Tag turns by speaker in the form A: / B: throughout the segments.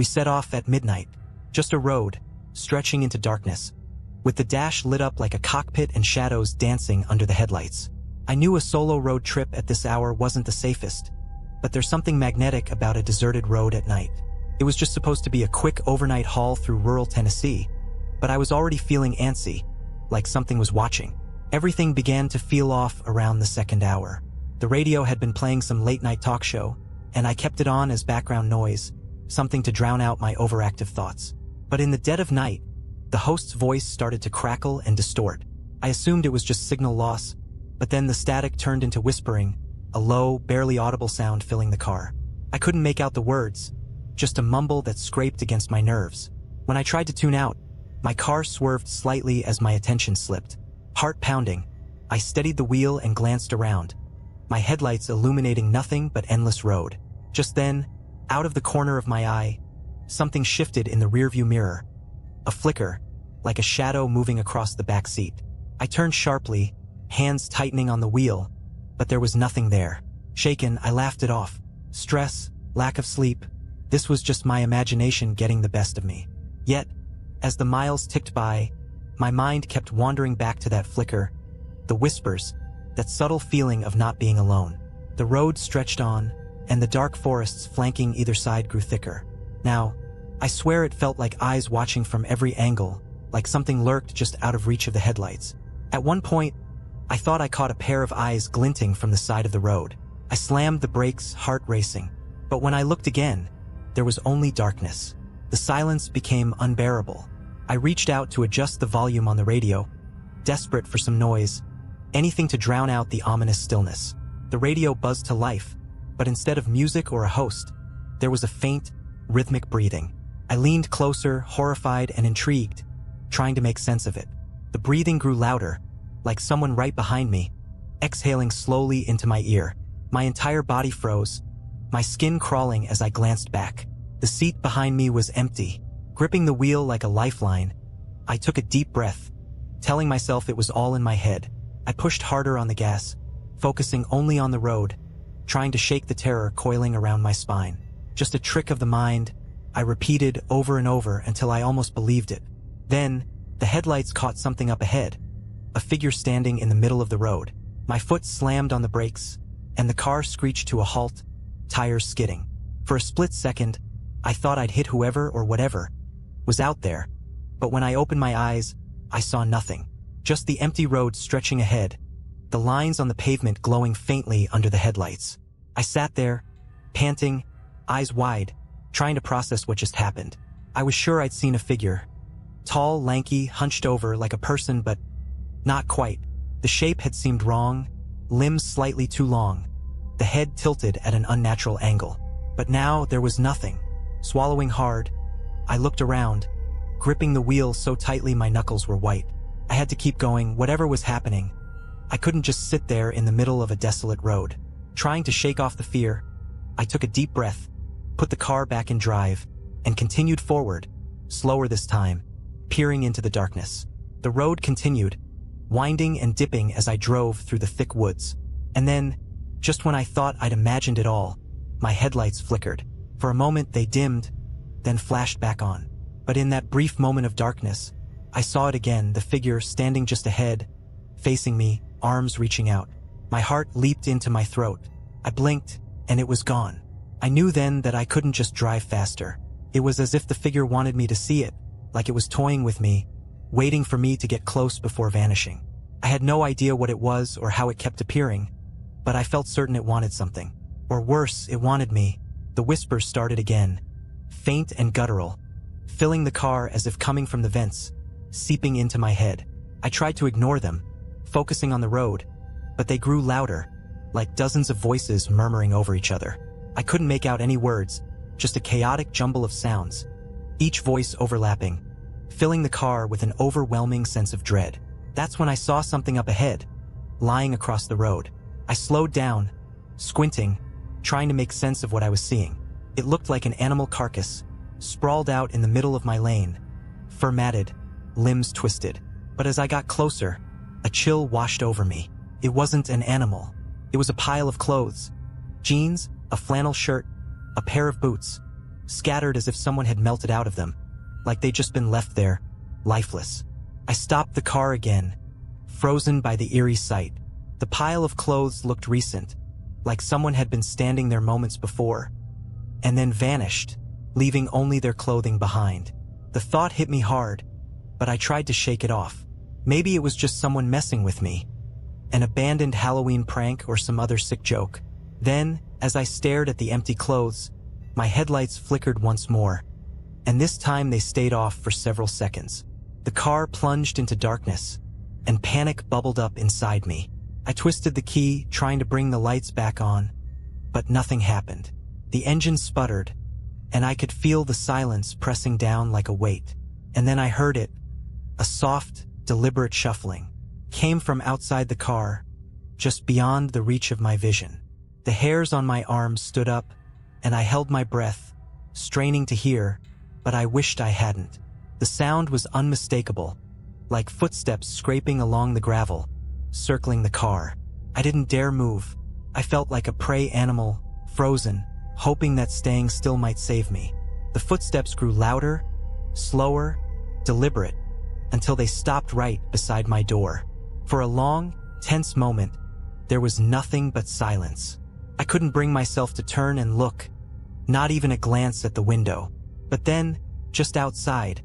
A: We set off at midnight, just a road, stretching into darkness, with the dash lit up like a cockpit and shadows dancing under the headlights. I knew a solo road trip at this hour wasn't the safest, but there's something magnetic about a deserted road at night. It was just supposed to be a quick overnight haul through rural Tennessee, but I was already feeling antsy, like something was watching. Everything began to feel off around the second hour. The radio had been playing some late-night talk show, and I kept it on as background noise, something to drown out my overactive thoughts. But in the dead of night, the host's voice started to crackle and distort. I assumed it was just signal loss, but then the static turned into whispering, a low, barely audible sound filling the car. I couldn't make out the words, just a mumble that scraped against my nerves. When I tried to tune out, my car swerved slightly as my attention slipped. Heart pounding, I steadied the wheel and glanced around, my headlights illuminating nothing but endless road. Just then, out of the corner of my eye, something shifted in the rearview mirror. A flicker, like a shadow moving across the back seat. I turned sharply, hands tightening on the wheel, but there was nothing there. Shaken, I laughed it off. Stress, lack of sleep, this was just my imagination getting the best of me. Yet, as the miles ticked by, my mind kept wandering back to that flicker, the whispers, that subtle feeling of not being alone. The road stretched on, and the dark forests flanking either side grew thicker. Now, I swear it felt like eyes watching from every angle, like something lurked just out of reach of the headlights. At one point, I thought I caught a pair of eyes glinting from the side of the road. I slammed the brakes, heart racing. But when I looked again, there was only darkness. The silence became unbearable. I reached out to adjust the volume on the radio, desperate for some noise, anything to drown out the ominous stillness. The radio buzzed to life, but instead of music or a host, there was a faint, rhythmic breathing. I leaned closer, horrified and intrigued, trying to make sense of it. The breathing grew louder, like someone right behind me, exhaling slowly into my ear. My entire body froze, my skin crawling as I glanced back. The seat behind me was empty. Gripping the wheel like a lifeline, I took a deep breath, telling myself it was all in my head. I pushed harder on the gas, focusing only on the road, trying to shake the terror coiling around my spine. Just a trick of the mind, I repeated over and over until I almost believed it. Then, the headlights caught something up ahead, a figure standing in the middle of the road. My foot slammed on the brakes, and the car screeched to a halt, tires skidding. For a split second, I thought I'd hit whoever or whatever was out there, but when I opened my eyes, I saw nothing. Just the empty road stretching ahead, the lines on the pavement glowing faintly under the headlights. I sat there, panting, eyes wide, trying to process what just happened. I was sure I'd seen a figure. Tall, lanky, hunched over like a person, but not quite. The shape had seemed wrong, limbs slightly too long, the head tilted at an unnatural angle. But now there was nothing. Swallowing hard, I looked around, gripping the wheel so tightly my knuckles were white. I had to keep going, whatever was happening. I couldn't just sit there in the middle of a desolate road. Trying to shake off the fear, I took a deep breath, put the car back in drive, and continued forward, slower this time, peering into the darkness. The road continued, winding and dipping as I drove through the thick woods. And then, just when I thought I'd imagined it all, my headlights flickered. For a moment they dimmed, then flashed back on. But in that brief moment of darkness, I saw it again, the figure standing just ahead, facing me, arms reaching out. My heart leaped into my throat. I blinked, and it was gone. I knew then that I couldn't just drive faster. It was as if the figure wanted me to see it, like it was toying with me, waiting for me to get close before vanishing. I had no idea what it was or how it kept appearing, but I felt certain it wanted something. Or worse, it wanted me. The whispers started again, faint and guttural, filling the car as if coming from the vents, seeping into my head. I tried to ignore them, focusing on the road, but they grew louder, like dozens of voices murmuring over each other. I couldn't make out any words, just a chaotic jumble of sounds, each voice overlapping, filling the car with an overwhelming sense of dread. That's when I saw something up ahead, lying across the road. I slowed down, squinting, trying to make sense of what I was seeing. It looked like an animal carcass, sprawled out in the middle of my lane, fur matted, limbs twisted. But as I got closer, a chill washed over me. It wasn't an animal. It was a pile of clothes. Jeans, a flannel shirt, a pair of boots. scattered as if someone had melted out of them, like they'd just been left there, lifeless. I stopped the car again, frozen by the eerie sight. The pile of clothes looked recent, like someone had been standing there moments before, and then vanished, leaving only their clothing behind. The thought hit me hard, but I tried to shake it off. Maybe it was just someone messing with me, an abandoned Halloween prank or some other sick joke. Then, as I stared at the empty clothes, my headlights flickered once more, and this time they stayed off for several seconds. The car plunged into darkness, and panic bubbled up inside me. I twisted the key, trying to bring the lights back on, but nothing happened. The engine sputtered, and I could feel the silence pressing down like a weight. And then I heard it, a soft, deliberate shuffling, came from outside the car, just beyond the reach of my vision. The hairs on my arms stood up, and I held my breath, straining to hear, but I wished I hadn't. The sound was unmistakable, like footsteps scraping along the gravel, circling the car. I didn't dare move. I felt like a prey animal, frozen, hoping that staying still might save me. The footsteps grew louder, slower, deliberate, until they stopped right beside my door. For a long, tense moment, there was nothing but silence. I couldn't bring myself to turn and look, not even a glance at the window. But then, just outside,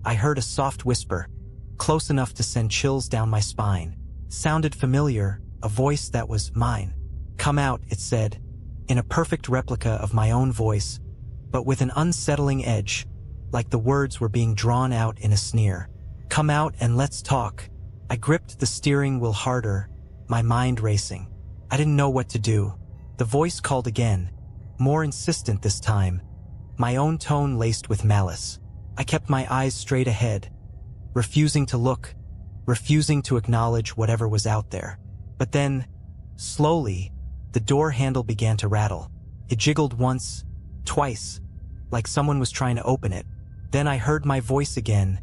A: I heard a soft whisper, close enough to send chills down my spine. Sounded familiar, a voice that was mine. "Come out," it said, in a perfect replica of my own voice, but with an unsettling edge, like the words were being drawn out in a sneer. "Come out and let's talk." I gripped the steering wheel harder, my mind racing. I didn't know what to do. The voice called again, more insistent this time, my own tone laced with malice. I kept my eyes straight ahead, refusing to look, refusing to acknowledge whatever was out there. But then, slowly, the door handle began to rattle. It jiggled once, twice, like someone was trying to open it. Then I heard my voice again,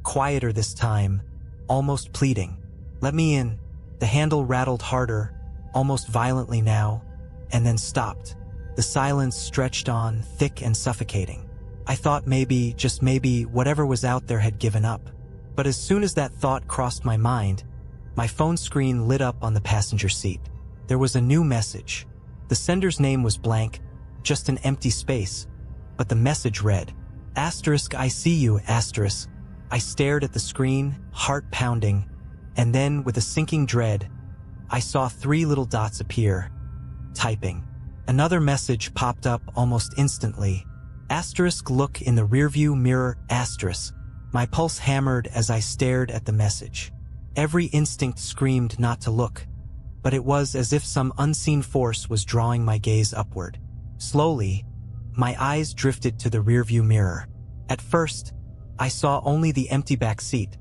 A: quieter this time, almost pleading. "Let me in." The handle rattled harder, almost violently now, and then stopped. The silence stretched on, thick and suffocating. I thought maybe, just maybe, whatever was out there had given up. But as soon as that thought crossed my mind, my phone screen lit up on the passenger seat. There was a new message. The sender's name was blank, just an empty space. But the message read, "Asterisk, I see you, asterisk." I stared at the screen, heart pounding, and then, with a sinking dread, I saw 3 little dots appear, typing. Another message popped up almost instantly. Asterisk, look in the rearview mirror, asterisk. My pulse hammered as I stared at the message. Every instinct screamed not to look, but it was as if some unseen force was drawing my gaze upward. Slowly, my eyes drifted to the rearview mirror. At first, I saw only the empty back seat,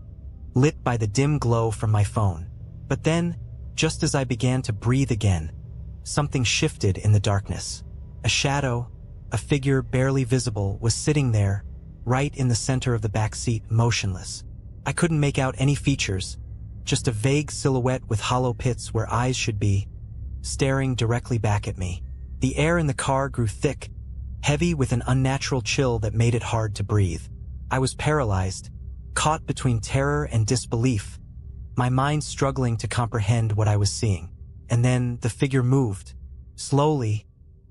A: lit by the dim glow from my phone. But then, just as I began to breathe again, something shifted in the darkness. A shadow, a figure barely visible, was sitting there, right in the center of the back seat, motionless. I couldn't make out any features, just a vague silhouette with hollow pits where eyes should be, staring directly back at me. The air in the car grew thick, heavy with an unnatural chill that made it hard to breathe. I was paralyzed, caught between terror and disbelief, my mind struggling to comprehend what I was seeing. And then the figure moved. Slowly,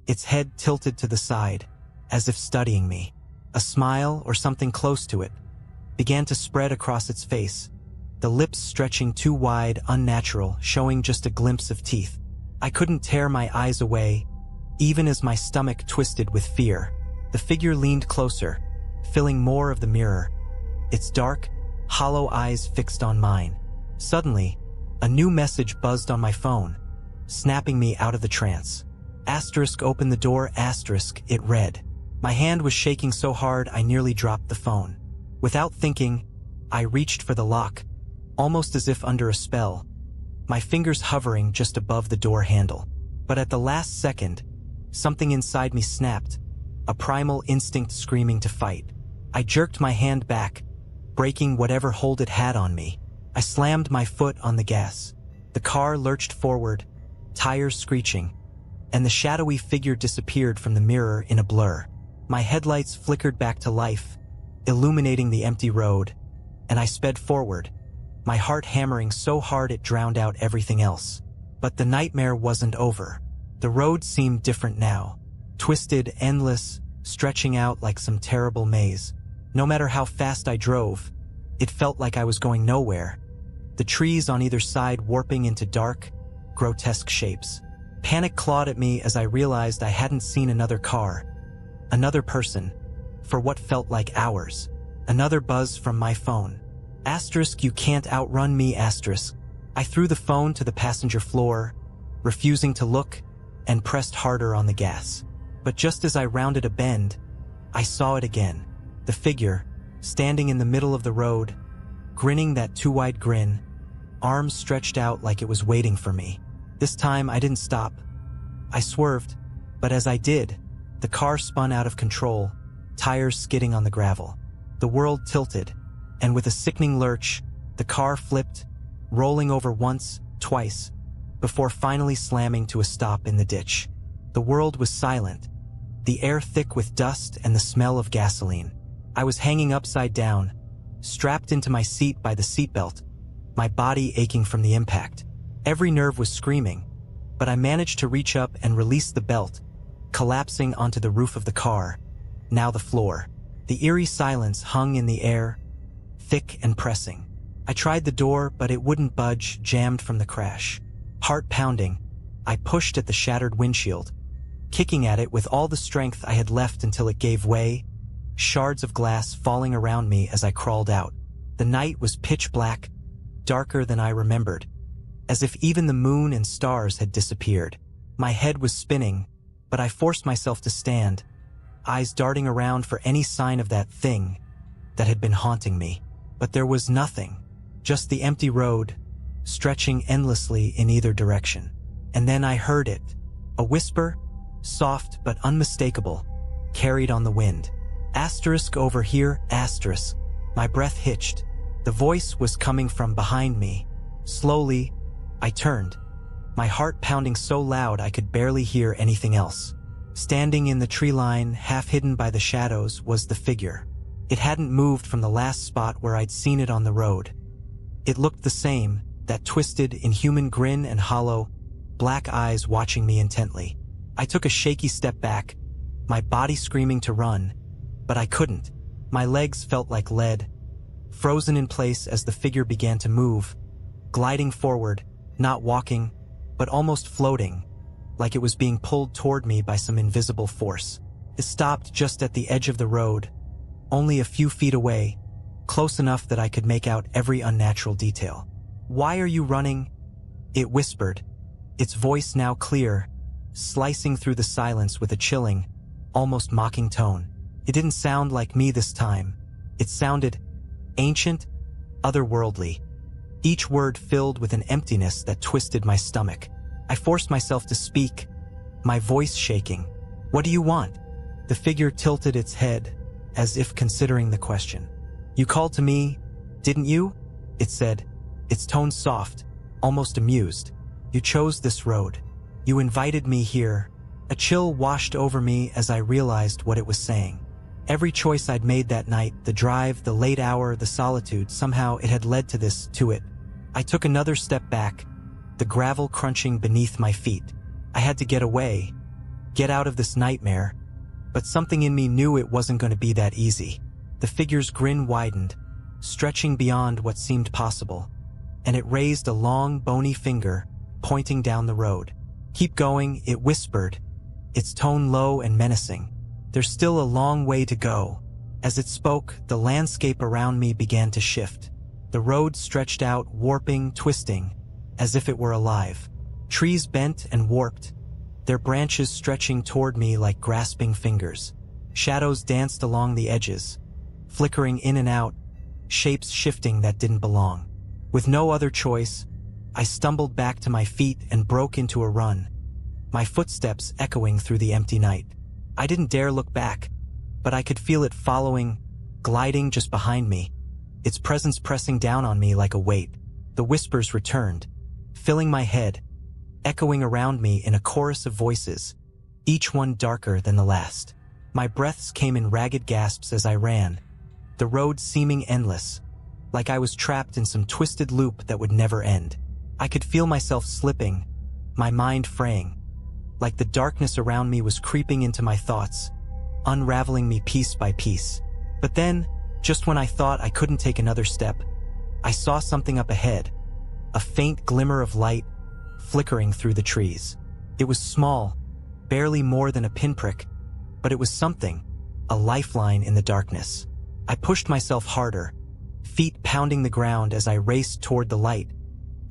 A: its head tilted to the side, as if studying me. A smile, or something close to it, began to spread across its face, the lips stretching too wide, unnatural, showing just a glimpse of teeth. I couldn't tear my eyes away, even as my stomach twisted with fear. The figure leaned closer, filling more of the mirror, its dark, hollow eyes fixed on mine. Suddenly, a new message buzzed on my phone, snapping me out of the trance. Asterisk, open the door, asterisk, it read. My hand was shaking so hard I nearly dropped the phone. Without thinking, I reached for the lock, almost as if under a spell, my fingers hovering just above the door handle. But at the last second, something inside me snapped, a primal instinct screaming to fight. I jerked my hand back, breaking whatever hold it had on me. I slammed my foot on the gas. The car lurched forward, tires screeching, and the shadowy figure disappeared from the mirror in a blur. My headlights flickered back to life, illuminating the empty road, and I sped forward, my heart hammering so hard it drowned out everything else. But the nightmare wasn't over. The road seemed different now, twisted, endless, stretching out like some terrible maze. No matter how fast I drove, it felt like I was going nowhere. The trees on either side warping into dark, grotesque shapes. Panic clawed at me as I realized I hadn't seen another car, another person, for what felt like hours. Another buzz from my phone. Asterisk, you can't outrun me, asterisk. I threw the phone to the passenger floor, refusing to look, and pressed harder on the gas. But just as I rounded a bend, I saw it again. The figure, standing in the middle of the road, grinning that too-wide grin, arms stretched out like it was waiting for me. This time I didn't stop. I swerved, but as I did, the car spun out of control, tires skidding on the gravel. The world tilted, and with a sickening lurch, the car flipped, rolling over once, twice, before finally slamming to a stop in the ditch. The world was silent, the air thick with dust and the smell of gasoline. I was hanging upside down, strapped into my seat by the seatbelt, my body aching from the impact. Every nerve was screaming, but I managed to reach up and release the belt, collapsing onto the roof of the car, now the floor. The eerie silence hung in the air, thick and pressing. I tried the door, but it wouldn't budge, jammed from the crash. Heart pounding, I pushed at the shattered windshield, kicking at it with all the strength I had left until it gave way, shards of glass falling around me as I crawled out. The night was pitch black, darker than I remembered, as if even the moon and stars had disappeared. My head was spinning, but I forced myself to stand, eyes darting around for any sign of that thing that had been haunting me. But there was nothing, just the empty road, stretching endlessly in either direction. And then I heard it, a whisper, soft but unmistakable, carried on the wind. Asterisk over here, asterisk. My breath hitched. The voice was coming from behind me. Slowly, I turned, my heart pounding so loud I could barely hear anything else. Standing in the tree line, half hidden by the shadows, was the figure. It hadn't moved from the last spot where I'd seen it on the road. It looked the same, that twisted, inhuman grin and hollow, black eyes watching me intently. I took a shaky step back, my body screaming to run, but I couldn't. My legs felt like lead, frozen in place as the figure began to move, gliding forward, not walking, but almost floating, like it was being pulled toward me by some invisible force. It stopped just at the edge of the road, only a few feet away, close enough that I could make out every unnatural detail. "Why are you running?" it whispered, its voice now clear, slicing through the silence with a chilling, almost mocking tone. It didn't sound like me this time. It sounded ancient, otherworldly, each word filled with an emptiness that twisted my stomach. I forced myself to speak, my voice shaking. "What do you want?" The figure tilted its head, as if considering the question. "You called to me, didn't you?" it said, its tone soft, almost amused. "You chose this road. You invited me here." A chill washed over me as I realized what it was saying. Every choice I'd made that night, the drive, the late hour, the solitude, somehow it had led to this, to it. I took another step back, the gravel crunching beneath my feet. I had to get away, get out of this nightmare, but something in me knew it wasn't going to be that easy. The figure's grin widened, stretching beyond what seemed possible, and it raised a long, bony finger, pointing down the road. "Keep going," it whispered, its tone low and menacing. "There's still a long way to go." As it spoke, the landscape around me began to shift. The road stretched out, warping, twisting, as if it were alive. Trees bent and warped, their branches stretching toward me like grasping fingers. Shadows danced along the edges, flickering in and out, shapes shifting that didn't belong. With no other choice, I stumbled back to my feet and broke into a run, my footsteps echoing through the empty night. I didn't dare look back, but I could feel it following, gliding just behind me, its presence pressing down on me like a weight. The whispers returned, filling my head, echoing around me in a chorus of voices, each one darker than the last. My breaths came in ragged gasps as I ran, the road seeming endless, like I was trapped in some twisted loop that would never end. I could feel myself slipping, my mind fraying, like the darkness around me was creeping into my thoughts, unraveling me piece by piece. But then, just when I thought I couldn't take another step, I saw something up ahead, a faint glimmer of light flickering through the trees. It was small, barely more than a pinprick, but it was something, a lifeline in the darkness. I pushed myself harder, feet pounding the ground as I raced toward the light,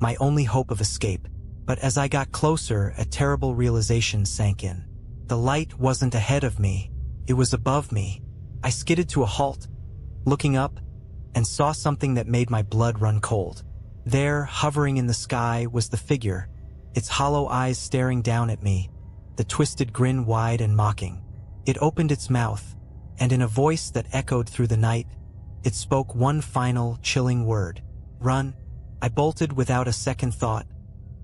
A: my only hope of escape. But as I got closer, a terrible realization sank in. The light wasn't ahead of me, it was above me. I skidded to a halt, looking up, and saw something that made my blood run cold. There, hovering in the sky, was the figure, its hollow eyes staring down at me, the twisted grin wide and mocking. It opened its mouth, and in a voice that echoed through the night, it spoke one final, chilling word. "Run." I bolted without a second thought,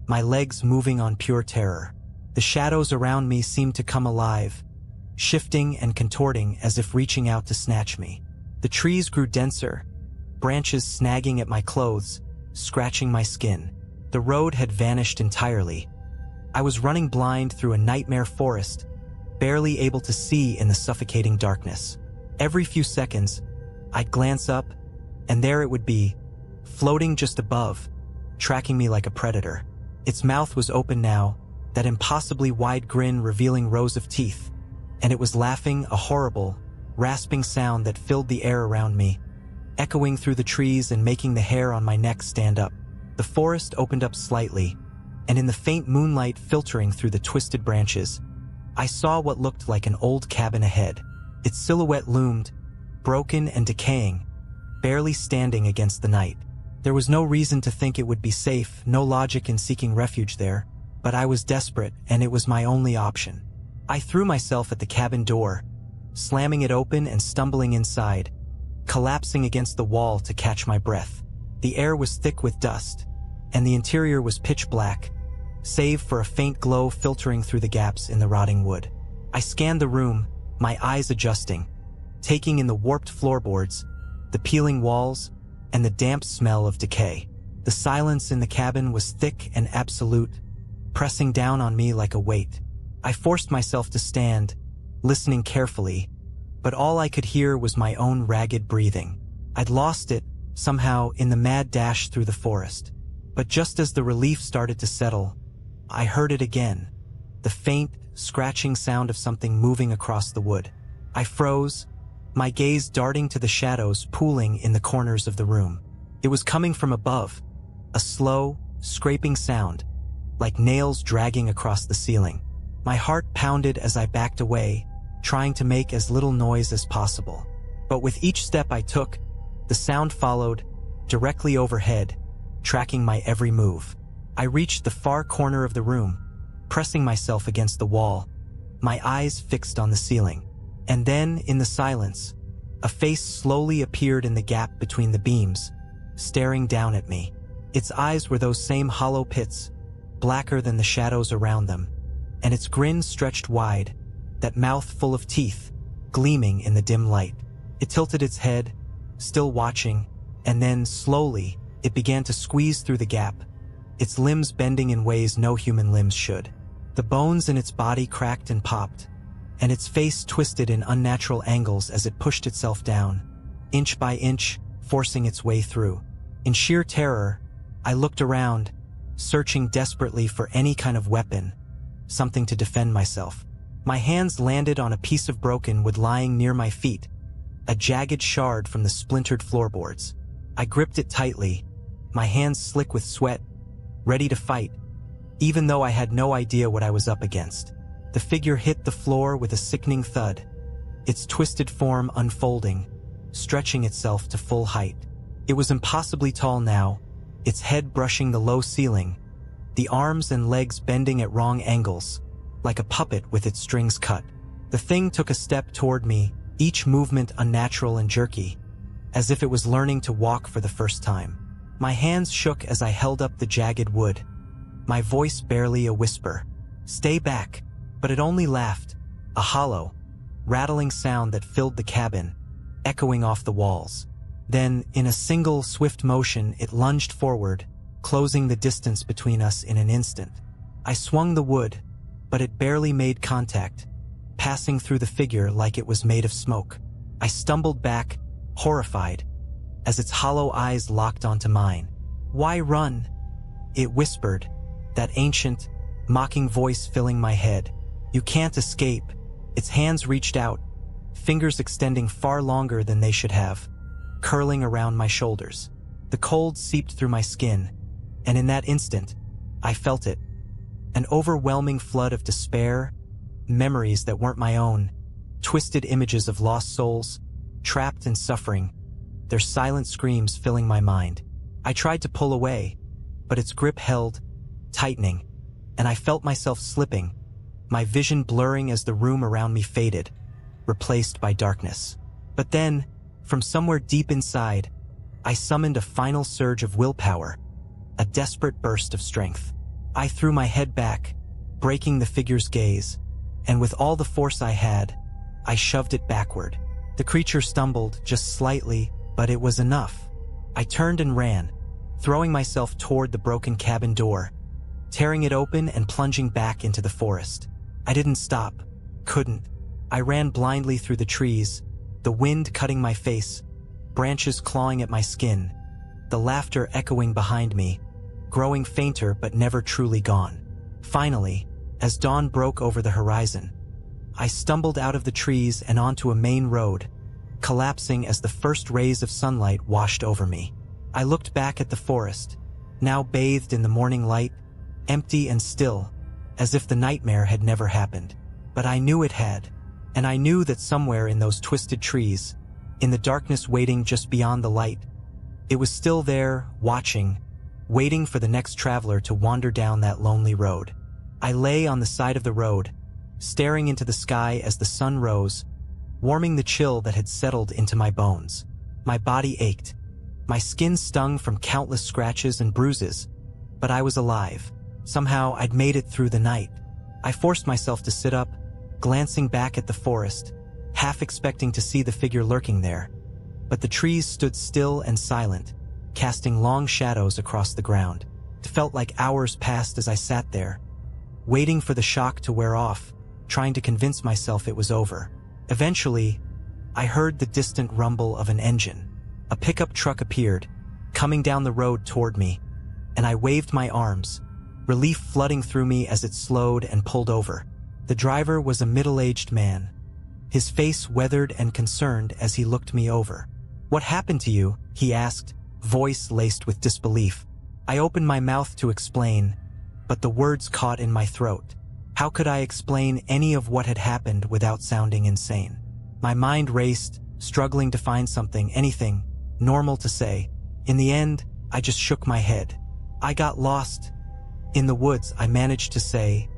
A: my legs moving on pure terror. The shadows around me seemed to come alive, shifting and contorting as if reaching out to snatch me. The trees grew denser, branches snagging at my clothes, scratching my skin. The road had vanished entirely. I was running blind through a nightmare forest, barely able to see in the suffocating darkness. Every few seconds, I'd glance up, and there it would be, floating just above, tracking me like a predator. Its mouth was open now, that impossibly wide grin revealing rows of teeth, and it was laughing, a horrible, rasping sound that filled the air around me, echoing through the trees and making the hair on my neck stand up. The forest opened up slightly, and in the faint moonlight filtering through the twisted branches, I saw what looked like an old cabin ahead. Its silhouette loomed, broken and decaying, barely standing against the night. There was no reason to think it would be safe, no logic in seeking refuge there, but I was desperate and it was my only option. I threw myself at the cabin door, slamming it open and stumbling inside, collapsing against the wall to catch my breath. The air was thick with dust, and the interior was pitch black, save for a faint glow filtering through the gaps in the rotting wood. I scanned the room, my eyes adjusting, taking in the warped floorboards, the peeling walls, and the damp smell of decay. The silence in the cabin was thick and absolute, pressing down on me like a weight. I forced myself to stand, listening carefully, but all I could hear was my own ragged breathing. I'd lost it, somehow, in the mad dash through the forest. But just as the relief started to settle, I heard it again, the faint, scratching sound of something moving across the wood. I froze, my gaze darting to the shadows pooling in the corners of the room. It was coming from above, a slow, scraping sound, like nails dragging across the ceiling. My heart pounded as I backed away, trying to make as little noise as possible. But with each step I took, the sound followed, directly overhead, tracking my every move. I reached the far corner of the room, pressing myself against the wall, my eyes fixed on the ceiling. And then, in the silence, a face slowly appeared in the gap between the beams, staring down at me. Its eyes were those same hollow pits, blacker than the shadows around them, and its grin stretched wide, that mouth full of teeth, gleaming in the dim light. It tilted its head, still watching, and then, slowly, it began to squeeze through the gap, its limbs bending in ways no human limbs should. The bones in its body cracked and popped, and its face twisted in unnatural angles as it pushed itself down, inch by inch, forcing its way through. In sheer terror, I looked around, searching desperately for any kind of weapon, something to defend myself. My hands landed on a piece of broken wood lying near my feet, a jagged shard from the splintered floorboards. I gripped it tightly, my hands slick with sweat, ready to fight, even though I had no idea what I was up against. The figure hit the floor with a sickening thud, its twisted form unfolding, stretching itself to full height. It was impossibly tall now, its head brushing the low ceiling, the arms and legs bending at wrong angles, like a puppet with its strings cut. The thing took a step toward me, each movement unnatural and jerky, as if it was learning to walk for the first time. My hands shook as I held up the jagged wood, my voice barely a whisper. "Stay back." But it only laughed, a hollow, rattling sound that filled the cabin, echoing off the walls. Then, in a single, swift motion, it lunged forward, closing the distance between us in an instant. I swung the wood, but it barely made contact, passing through the figure like it was made of smoke. I stumbled back, horrified, as its hollow eyes locked onto mine. "Why run?" it whispered, that ancient, mocking voice filling my head. "You can't escape." Its hands reached out, fingers extending far longer than they should have, curling around my shoulders. The cold seeped through my skin, and in that instant, I felt it. An overwhelming flood of despair, memories that weren't my own, twisted images of lost souls, trapped in suffering, their silent screams filling my mind. I tried to pull away, but its grip held, tightening, and I felt myself slipping, my vision blurring as the room around me faded, replaced by darkness. But then, from somewhere deep inside, I summoned a final surge of willpower, a desperate burst of strength. I threw my head back, breaking the figure's gaze, and with all the force I had, I shoved it backward. The creature stumbled just slightly, but it was enough. I turned and ran, throwing myself toward the broken cabin door, tearing it open and plunging back into the forest. I didn't stop, couldn't. I ran blindly through the trees, the wind cutting my face, branches clawing at my skin, the laughter echoing behind me, growing fainter but never truly gone. Finally, as dawn broke over the horizon, I stumbled out of the trees and onto a main road, collapsing as the first rays of sunlight washed over me. I looked back at the forest, now bathed in the morning light, empty and still, as if the nightmare had never happened. But I knew it had, and I knew that somewhere in those twisted trees, in the darkness waiting just beyond the light, it was still there, watching, waiting for the next traveler to wander down that lonely road. I lay on the side of the road, staring into the sky as the sun rose, warming the chill that had settled into my bones. My body ached, my skin stung from countless scratches and bruises, but I was alive. Somehow I'd made it through the night. I forced myself to sit up, glancing back at the forest, half expecting to see the figure lurking there. But the trees stood still and silent, casting long shadows across the ground. It felt like hours passed as I sat there, waiting for the shock to wear off, trying to convince myself it was over. Eventually, I heard the distant rumble of an engine. A pickup truck appeared, coming down the road toward me, and I waved my arms, relief flooding through me as it slowed and pulled over. The driver was a middle-aged man, his face weathered and concerned as he looked me over. "What happened to you?" he asked, voice laced with disbelief. I opened my mouth to explain, but the words caught in my throat. How could I explain any of what had happened without sounding insane? My mind raced, struggling to find something, anything, normal to say. In the end, I just shook my head. "I got lost in the woods," I managed to say,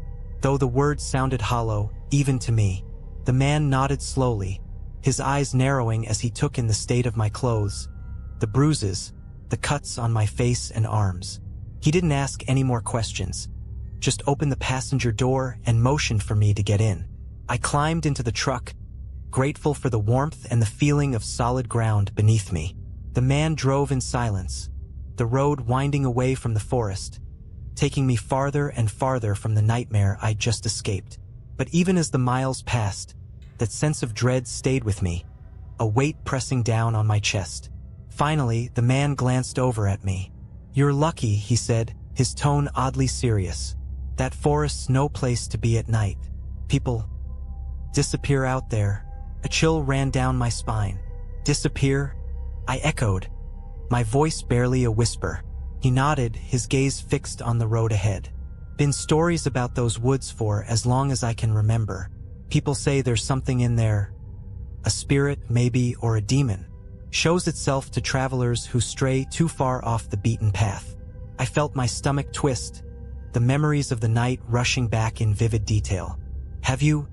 A: though the words sounded hollow, even to me. The man nodded slowly, his eyes narrowing as he took in the state of my clothes, the bruises, the cuts on my face and arms. He didn't ask any more questions, just opened the passenger door and motioned for me to get in. I climbed into the truck, grateful for the warmth and the feeling of solid ground beneath me. The man drove in silence, the road winding away from the forest, taking me farther and farther from the nightmare I'd just escaped. But even as the miles passed, that sense of dread stayed with me, a weight pressing down on my chest. Finally, the man glanced over at me. "You're lucky," he said, his tone oddly serious. "That forest's no place to be at night. People disappear out there." A chill ran down my spine. "Disappear?" I echoed, my voice barely a whisper. He nodded, his gaze fixed on the road ahead. "Been stories about those woods for as long as I can remember. People say there's something in there, a spirit maybe, or a demon, shows itself to travelers who stray too far off the beaten path." I felt my stomach twist, the memories of the night rushing back in vivid detail. Have you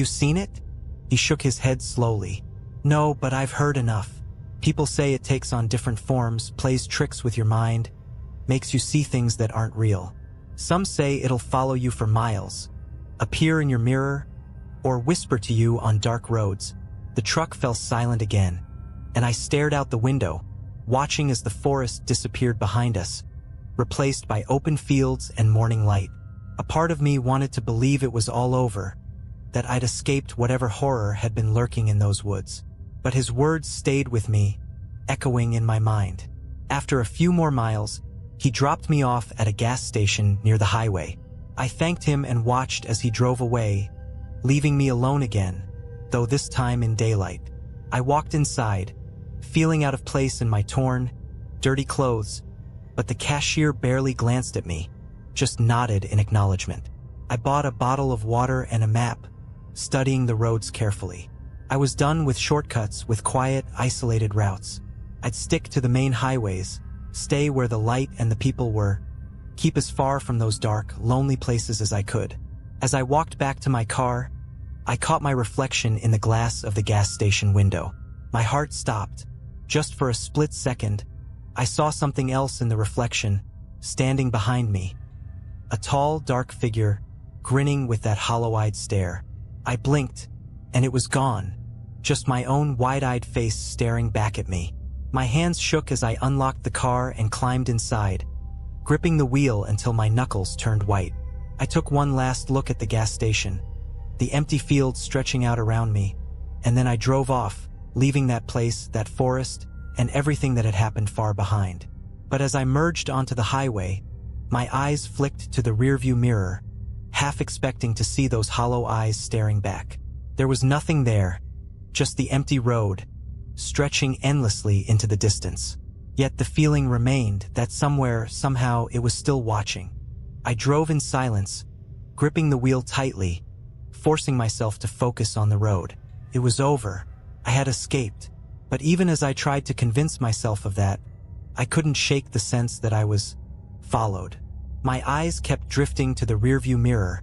A: seen it?" He shook his head slowly. "No, but I've heard enough. People say it takes on different forms, plays tricks with your mind, makes you see things that aren't real. Some say it'll follow you for miles, appear in your mirror, or whisper to you on dark roads. The truck fell silent again, and I stared out the window, watching as the forest disappeared behind us, replaced by open fields and morning light. A part of me wanted to believe it was all over, that I'd escaped whatever horror had been lurking in those woods. But his words stayed with me, echoing in my mind. After a few more miles, he dropped me off at a gas station near the highway. I thanked him and watched as he drove away, leaving me alone again, though this time in daylight. I walked inside, feeling out of place in my torn, dirty clothes, but the cashier barely glanced at me, just nodded in acknowledgement. I bought a bottle of water and a map, studying the roads carefully. I was done with shortcuts with quiet, isolated routes. I'd stick to the main highways, stay where the light and the people were, keep as far from those dark, lonely places as I could. As I walked back to my car, I caught my reflection in the glass of the gas station window. My heart stopped. Just for a split second, I saw something else in the reflection, standing behind me. A tall, dark figure, grinning with that hollow-eyed stare. I blinked, and it was gone. Just my own wide-eyed face staring back at me. My hands shook as I unlocked the car and climbed inside, gripping the wheel until my knuckles turned white. I took one last look at the gas station, the empty fields stretching out around me, and then I drove off, leaving that place, that forest, and everything that had happened far behind. But as I merged onto the highway, my eyes flicked to the rearview mirror, half expecting to see those hollow eyes staring back. There was nothing there, just the empty road, stretching endlessly into the distance. Yet the feeling remained that somewhere, somehow, it was still watching. I drove in silence, gripping the wheel tightly, forcing myself to focus on the road. It was over. I had escaped. But even as I tried to convince myself of that, I couldn't shake the sense that I was followed. My eyes kept drifting to the rearview mirror,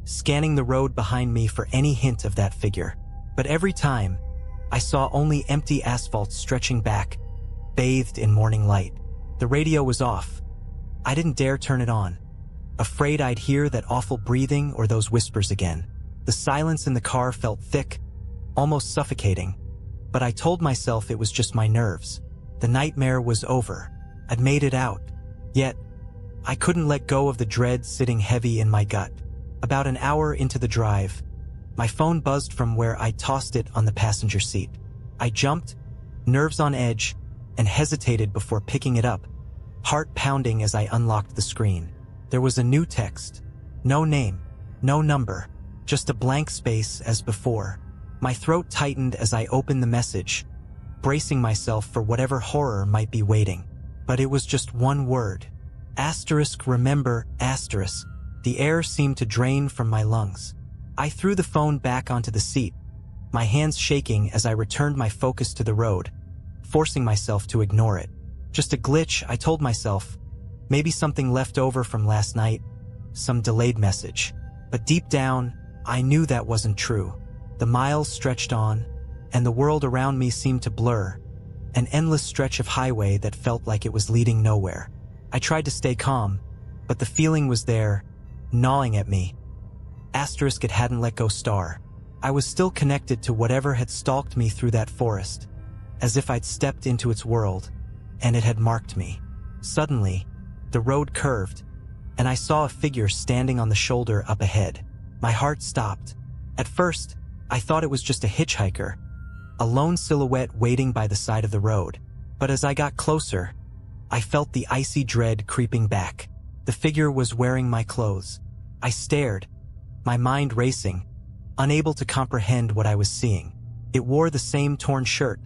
A: scanning the road behind me for any hint of that figure. But every time, I saw only empty asphalt stretching back, bathed in morning light. The radio was off. I didn't dare turn it on, afraid I'd hear that awful breathing or those whispers again. The silence in the car felt thick, almost suffocating, but I told myself it was just my nerves. The nightmare was over. I'd made it out. Yet, I couldn't let go of the dread sitting heavy in my gut. About an hour into the drive, my phone buzzed from where I tossed it on the passenger seat. I jumped, nerves on edge, and hesitated before picking it up, heart pounding as I unlocked the screen. There was a new text. No name, no number, just a blank space as before. My throat tightened as I opened the message, bracing myself for whatever horror might be waiting. But it was just one word. Asterisk, remember, asterisk. The air seemed to drain from my lungs. I threw the phone back onto the seat, my hands shaking as I returned my focus to the road, forcing myself to ignore it. Just a glitch, I told myself. Maybe something left over from last night, some delayed message. But deep down, I knew that wasn't true. The miles stretched on, and the world around me seemed to blur, an endless stretch of highway that felt like it was leading nowhere. I tried to stay calm, but the feeling was there, gnawing at me. Asterisk, it hadn't let go star. I was still connected to whatever had stalked me through that forest, as if I'd stepped into its world, and it had marked me. Suddenly, the road curved, and I saw a figure standing on the shoulder up ahead. My heart stopped. At first, I thought it was just a hitchhiker, a lone silhouette waiting by the side of the road. But as I got closer, I felt the icy dread creeping back. The figure was wearing my clothes. I stared, my mind racing, unable to comprehend what I was seeing. It wore the same torn shirt,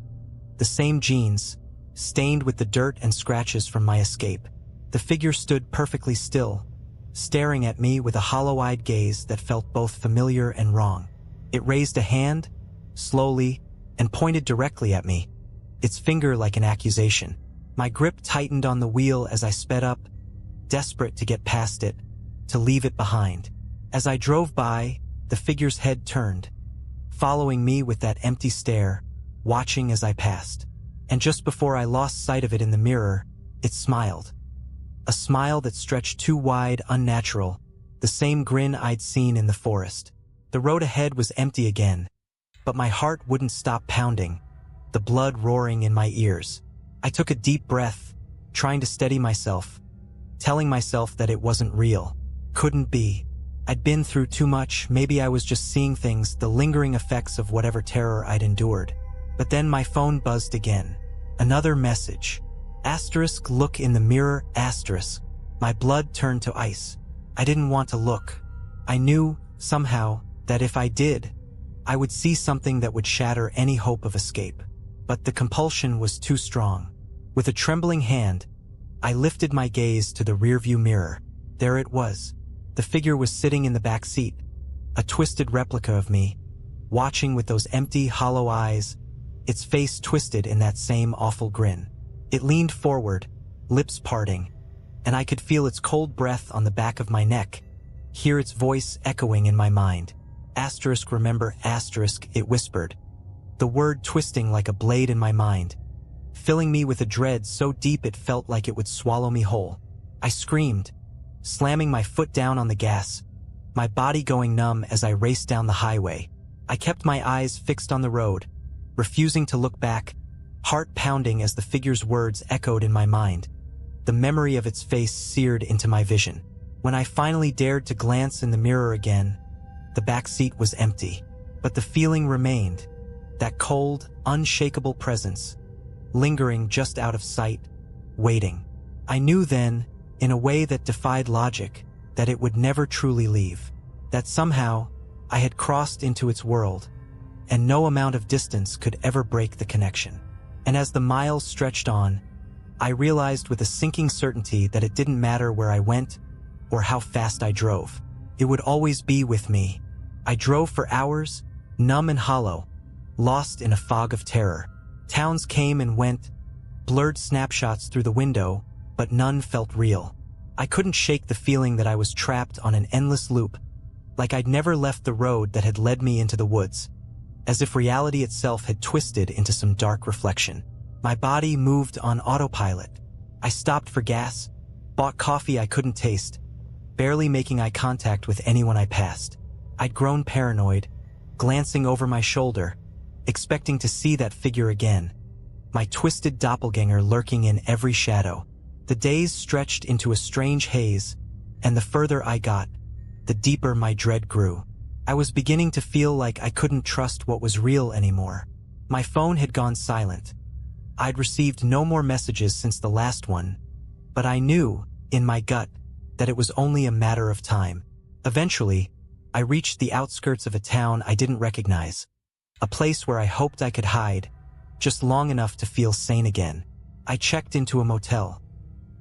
A: the same jeans, stained with the dirt and scratches from my escape. The figure stood perfectly still, staring at me with a hollow-eyed gaze that felt both familiar and wrong. It raised a hand, slowly, and pointed directly at me, its finger like an accusation. My grip tightened on the wheel as I sped up, desperate to get past it, to leave it behind. As I drove by, the figure's head turned, following me with that empty stare, watching as I passed. And just before I lost sight of it in the mirror, it smiled. A smile that stretched too wide, unnatural, the same grin I'd seen in the forest. The road ahead was empty again, but my heart wouldn't stop pounding, the blood roaring in my ears. I took a deep breath, trying to steady myself, telling myself that it wasn't real. Couldn't be. I'd been through too much, maybe I was just seeing things, the lingering effects of whatever terror I'd endured. But then my phone buzzed again. Another message. Asterisk, look in the mirror, asterisk. My blood turned to ice. I didn't want to look. I knew, somehow, that if I did, I would see something that would shatter any hope of escape. But the compulsion was too strong. With a trembling hand, I lifted my gaze to the rearview mirror. There it was. The figure was sitting in the back seat, a twisted replica of me, watching with those empty, hollow eyes, its face twisted in that same awful grin. It leaned forward, lips parting, and I could feel its cold breath on the back of my neck, hear its voice echoing in my mind. Asterisk, remember, asterisk, it whispered, the word twisting like a blade in my mind, filling me with a dread so deep it felt like it would swallow me whole. I screamed, slamming my foot down on the gas, my body going numb as I raced down the highway. I kept my eyes fixed on the road, refusing to look back, heart pounding as the figure's words echoed in my mind. The memory of its face seared into my vision. When I finally dared to glance in the mirror again, the back seat was empty, but the feeling remained, that cold, unshakable presence, lingering just out of sight, waiting. I knew then, in a way that defied logic, that it would never truly leave, that somehow I had crossed into its world, and no amount of distance could ever break the connection. And as the miles stretched on, I realized with a sinking certainty that it didn't matter where I went or how fast I drove. It would always be with me. I drove for hours, numb and hollow, lost in a fog of terror. Towns came and went, blurred snapshots through the window, but none felt real. I couldn't shake the feeling that I was trapped on an endless loop, like I'd never left the road that had led me into the woods, as if reality itself had twisted into some dark reflection. My body moved on autopilot. I stopped for gas, bought coffee I couldn't taste, barely making eye contact with anyone I passed. I'd grown paranoid, glancing over my shoulder, expecting to see that figure again, my twisted doppelganger lurking in every shadow. The days stretched into a strange haze, and the further I got, the deeper my dread grew. I was beginning to feel like I couldn't trust what was real anymore. My phone had gone silent. I'd received no more messages since the last one, but I knew, in my gut, that it was only a matter of time. Eventually, I reached the outskirts of a town I didn't recognize, a place where I hoped I could hide, just long enough to feel sane again. I checked into a motel,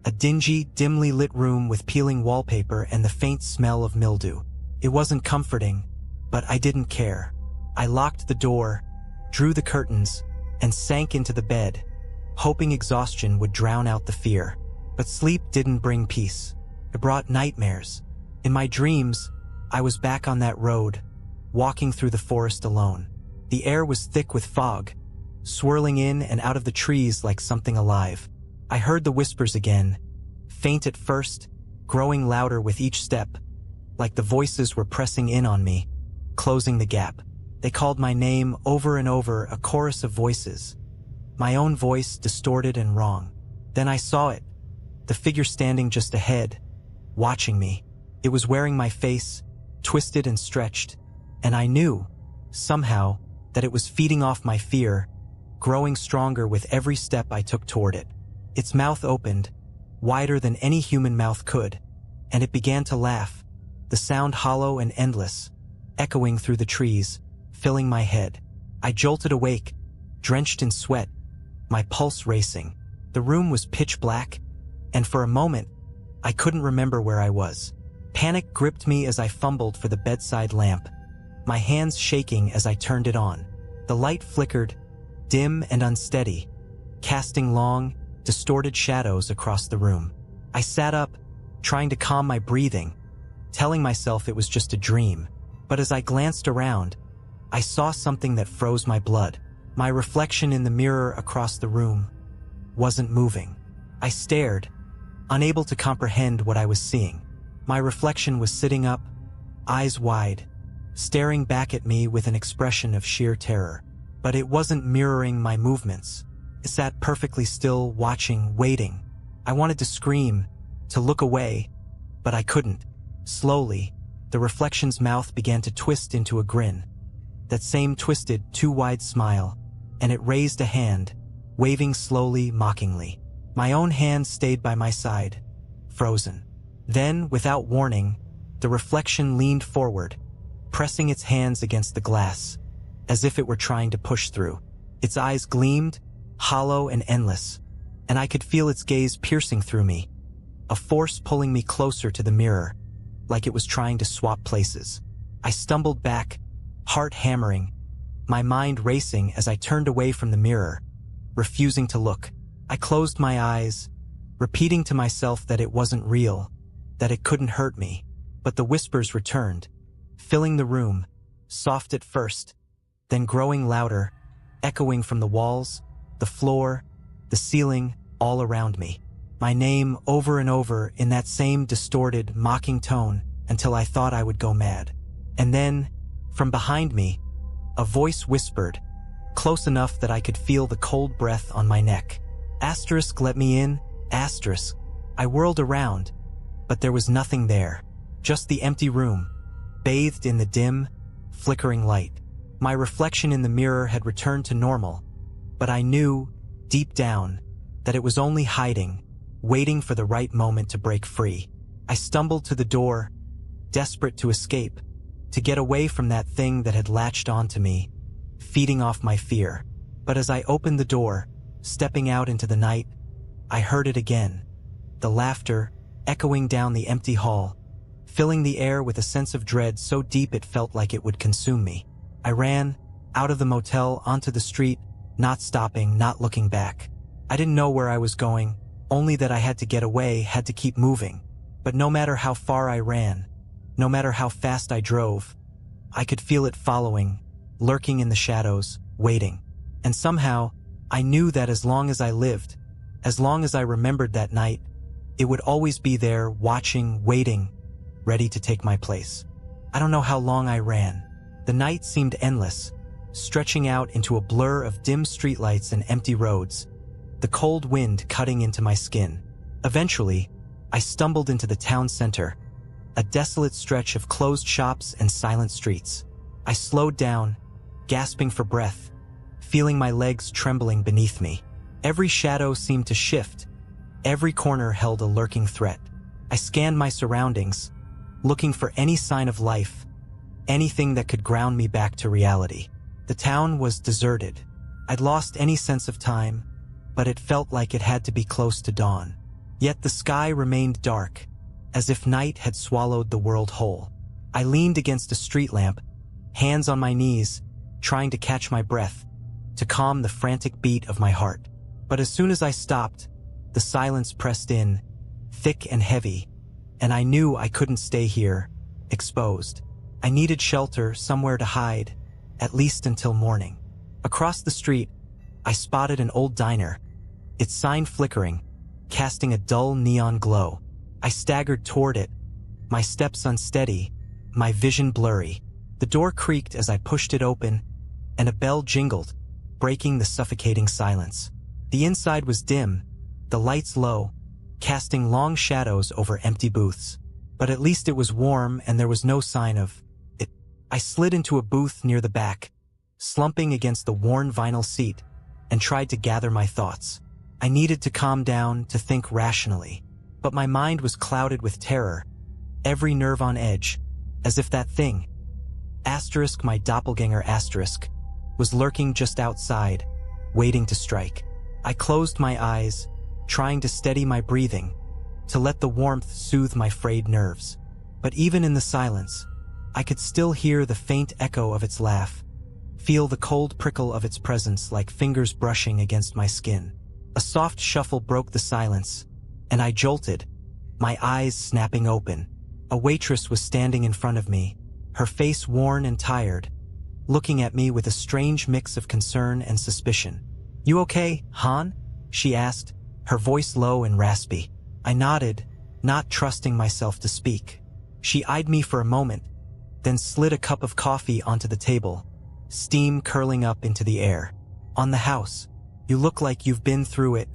A: a dingy, dimly lit room with peeling wallpaper and the faint smell of mildew. It wasn't comforting, but I didn't care. I locked the door, drew the curtains, and sank into the bed, hoping exhaustion would drown out the fear. But sleep didn't bring peace. It brought nightmares. In my dreams, I was back on that road, walking through the forest alone. The air was thick with fog, swirling in and out of the trees like something alive. I heard the whispers again, faint at first, growing louder with each step, like the voices were pressing in on me, closing the gap. They called my name over and over, a chorus of voices, my own voice distorted and wrong. Then I saw it, the figure standing just ahead, watching me. It was wearing my face, twisted and stretched, and I knew, somehow, that it was feeding off my fear, growing stronger with every step I took toward it. Its mouth opened, wider than any human mouth could, and it began to laugh, the sound hollow and endless, echoing through the trees, filling my head. I jolted awake, drenched in sweat, my pulse racing. The room was pitch black, and for a moment, I couldn't remember where I was. Panic gripped me as I fumbled for the bedside lamp, my hands shaking as I turned it on. The light flickered, dim and unsteady, casting long, distorted shadows across the room. I sat up, trying to calm my breathing, telling myself it was just a dream. But as I glanced around, I saw something that froze my blood. My reflection in the mirror across the room wasn't moving. I stared, unable to comprehend what I was seeing. My reflection was sitting up, eyes wide, staring back at me with an expression of sheer terror. But it wasn't mirroring my movements. It sat perfectly still, watching, waiting. I wanted to scream, to look away, but I couldn't. Slowly, the reflection's mouth began to twist into a grin. That same twisted, too wide smile, and it raised a hand, waving slowly, mockingly. My own hand stayed by my side, frozen. Then, without warning, the reflection leaned forward, pressing its hands against the glass, as if it were trying to push through. Its eyes gleamed, hollow and endless, and I could feel its gaze piercing through me, a force pulling me closer to the mirror, like it was trying to swap places. I stumbled back, heart hammering, my mind racing as I turned away from the mirror, refusing to look. I closed my eyes, repeating to myself that it wasn't real, that it couldn't hurt me. But the whispers returned, filling the room, soft at first, then growing louder, echoing from the walls, the floor, the ceiling, all around me. My name over and over in that same distorted, mocking tone until I thought I would go mad. And then, from behind me, a voice whispered, close enough that I could feel the cold breath on my neck. Asterisk, let me in, asterisk. I whirled around, but there was nothing there. Just the empty room, bathed in the dim, flickering light. My reflection in the mirror had returned to normal, but I knew, deep down, that it was only hiding, waiting for the right moment to break free. I stumbled to the door, desperate to escape, to get away from that thing that had latched onto me, feeding off my fear. But as I opened the door, stepping out into the night, I heard it again, the laughter echoing down the empty hall, filling the air with a sense of dread so deep it felt like it would consume me. I ran, out of the motel onto the street, not stopping, not looking back. I didn't know where I was going, only that I had to get away, had to keep moving. But no matter how far I ran, no matter how fast I drove, I could feel it following, lurking in the shadows, waiting. And somehow, I knew that as long as I lived, as long as I remembered that night, it would always be there, watching, waiting, ready to take my place. I don't know how long I ran. The night seemed endless, stretching out into a blur of dim streetlights and empty roads, the cold wind cutting into my skin. Eventually, I stumbled into the town center, a desolate stretch of closed shops and silent streets. I slowed down, gasping for breath, feeling my legs trembling beneath me. Every shadow seemed to shift. Every corner held a lurking threat. I scanned my surroundings, looking for any sign of life, anything that could ground me back to reality. The town was deserted. I'd lost any sense of time, but it felt like it had to be close to dawn. Yet the sky remained dark, as if night had swallowed the world whole. I leaned against a street lamp, hands on my knees, trying to catch my breath, to calm the frantic beat of my heart. But as soon as I stopped, the silence pressed in, thick and heavy, and I knew I couldn't stay here, exposed. I needed shelter, somewhere to hide, at least until morning. Across the street, I spotted an old diner, its sign flickering, casting a dull neon glow. I staggered toward it, my steps unsteady, my vision blurry. The door creaked as I pushed it open, and a bell jingled, breaking the suffocating silence. The inside was dim, the lights low, casting long shadows over empty booths. But at least it was warm and there was no sign of it. I slid into a booth near the back, slumping against the worn vinyl seat, and tried to gather my thoughts. I needed to calm down, to think rationally. But my mind was clouded with terror, every nerve on edge, as if that thing, asterisk my doppelganger asterisk, was lurking just outside, waiting to strike. I closed my eyes, trying to steady my breathing, to let the warmth soothe my frayed nerves. But even in the silence, I could still hear the faint echo of its laugh, feel the cold prickle of its presence like fingers brushing against my skin. A soft shuffle broke the silence, and I jolted, my eyes snapping open. A waitress was standing in front of me, her face worn and tired, looking at me with a strange mix of concern and suspicion. "You okay, Han?" she asked, her voice low and raspy. I nodded, not trusting myself to speak. She eyed me for a moment, then slid a cup of coffee onto the table, steam curling up into the air. "On the house. You look like you've been through it."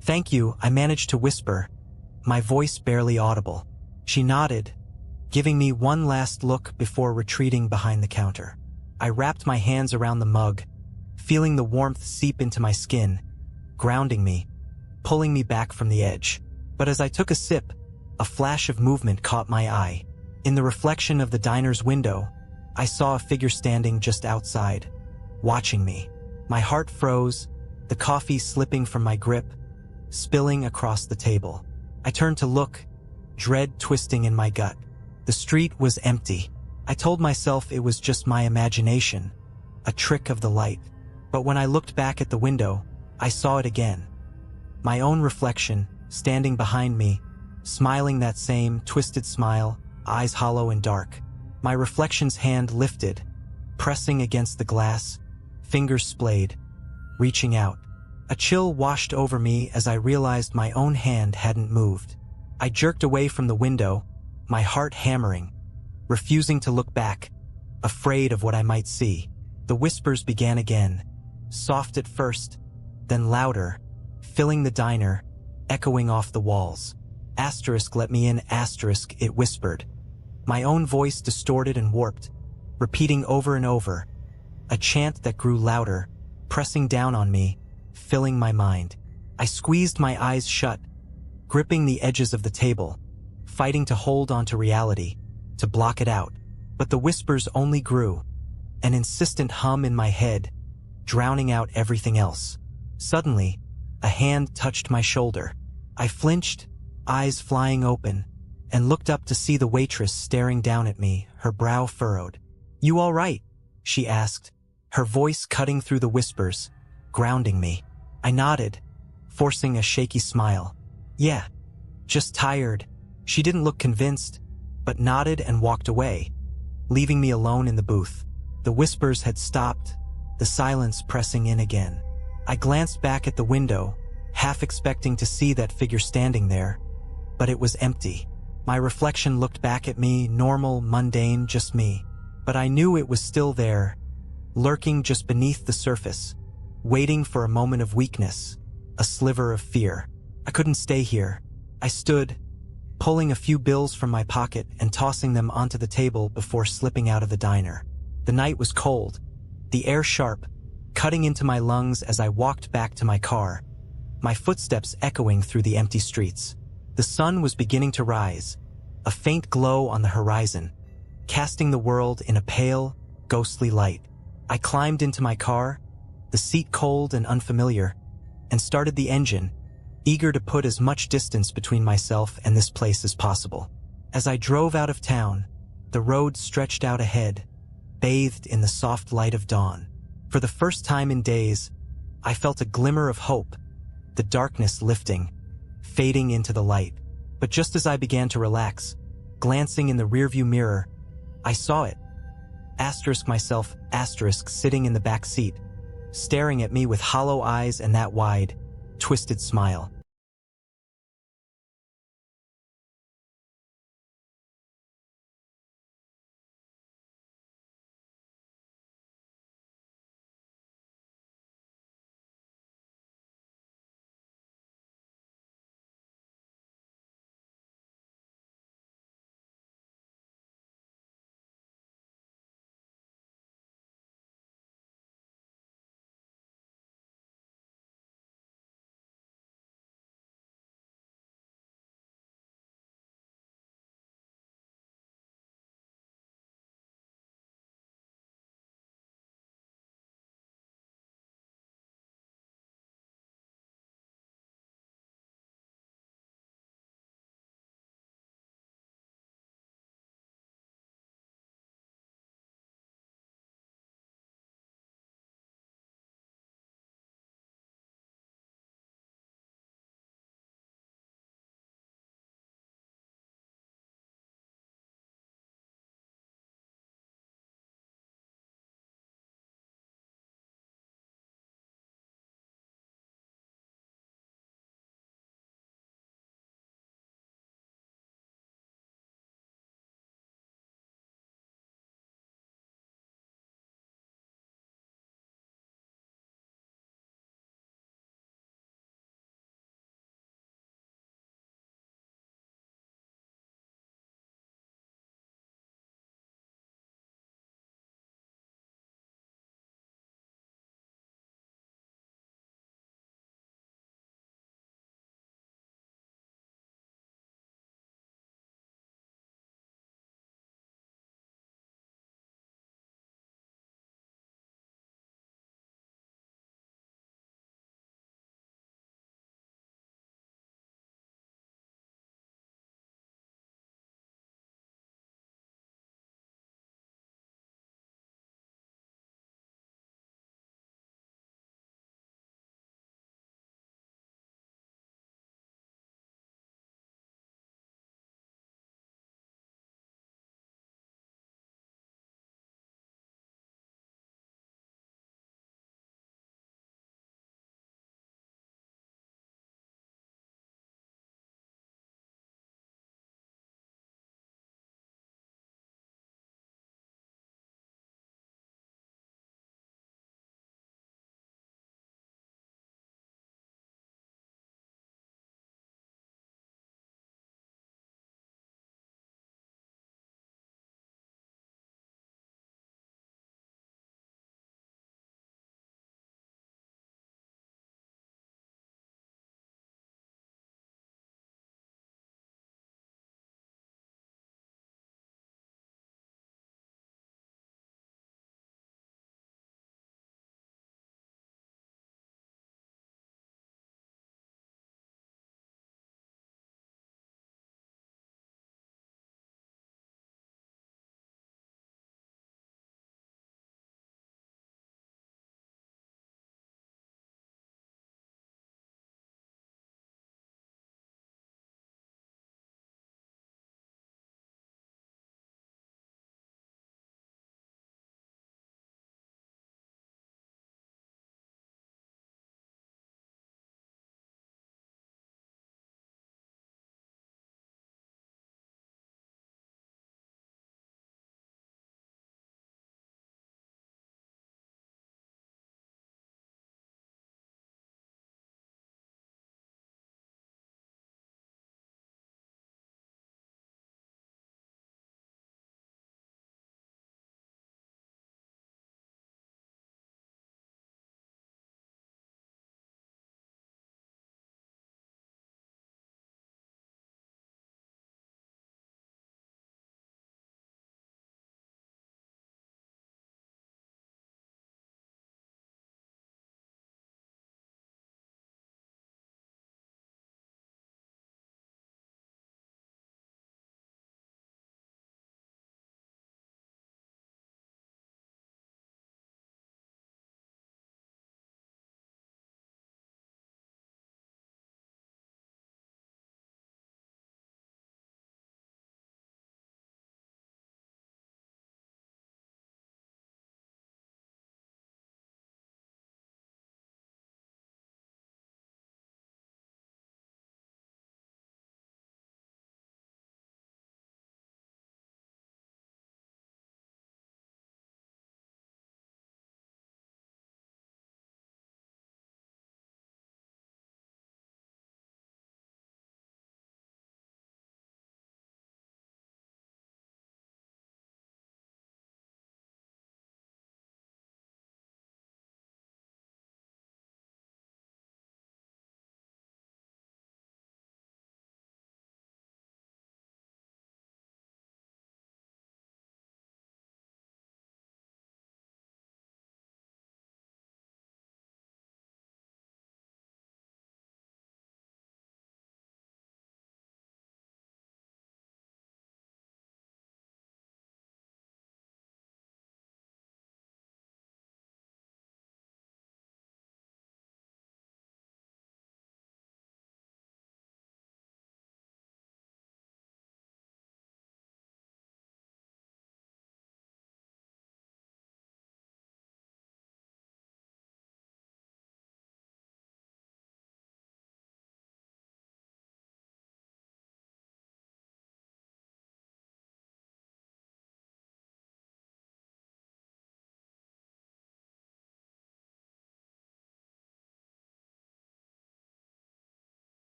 A: "Thank you," I managed to whisper, my voice barely audible. She nodded, giving me one last look before retreating behind the counter. I wrapped my hands around the mug, feeling the warmth seep into my skin, grounding me, pulling me back from the edge. But as I took a sip, a flash of movement caught my eye. In the reflection of the diner's window, I saw a figure standing just outside, watching me. My heart froze, the coffee slipping from my grip, spilling across the table. I turned to look, dread twisting in my gut. The street was empty. I told myself it was just my imagination, a trick of the light. But when I looked back at the window, I saw it again. My own reflection, standing behind me, smiling that same twisted smile, eyes hollow and dark. My reflection's hand lifted, pressing against the glass, fingers splayed, reaching out. A chill washed over me as I realized my own hand hadn't moved. I jerked away from the window, my heart hammering, refusing to look back, afraid of what I might see. The whispers began again, soft at first, then louder, filling the diner, echoing off the walls. "Asterisk, let me in, asterisk," it whispered. My own voice distorted and warped, repeating over and over, a chant that grew louder, pressing down on me, filling my mind. I squeezed my eyes shut, gripping the edges of the table, fighting to hold onto reality, to block it out. But the whispers only grew, an insistent hum in my head, drowning out everything else. Suddenly, a hand touched my shoulder. I flinched, eyes flying open, and looked up to see the waitress staring down at me, her brow furrowed. "You all right?" she asked, her voice cutting through the whispers, grounding me. I nodded, forcing a shaky smile. "Yeah, just tired." She didn't look convinced, but nodded and walked away, leaving me alone in the booth. The whispers had stopped, the silence pressing in again. I glanced back at the window, half expecting to see that figure standing there, but it was empty. My reflection looked back at me, normal, mundane, just me. But I knew it was still there, lurking just beneath the surface, waiting for a moment of weakness, a sliver of fear. I couldn't stay here. I stood, pulling a few bills from my pocket and tossing them onto the table before slipping out of the diner. The night was cold, the air sharp, cutting into my lungs as I walked back to my car, my footsteps echoing through the empty streets. The sun was beginning to rise, a faint glow on the horizon, casting the world in a pale, ghostly light. I climbed into my car, the seat cold and unfamiliar, and started the engine, eager to put as much distance between myself and this place as possible. As I drove out of town, the road stretched out ahead, bathed in the soft light of dawn. For the first time in days, I felt a glimmer of hope, the darkness lifting, fading into the light. But just as I began to relax, glancing in the rearview mirror, I saw it. Asterisk myself, asterisk sitting in the back seat, staring at me with hollow eyes and that wide, twisted smile.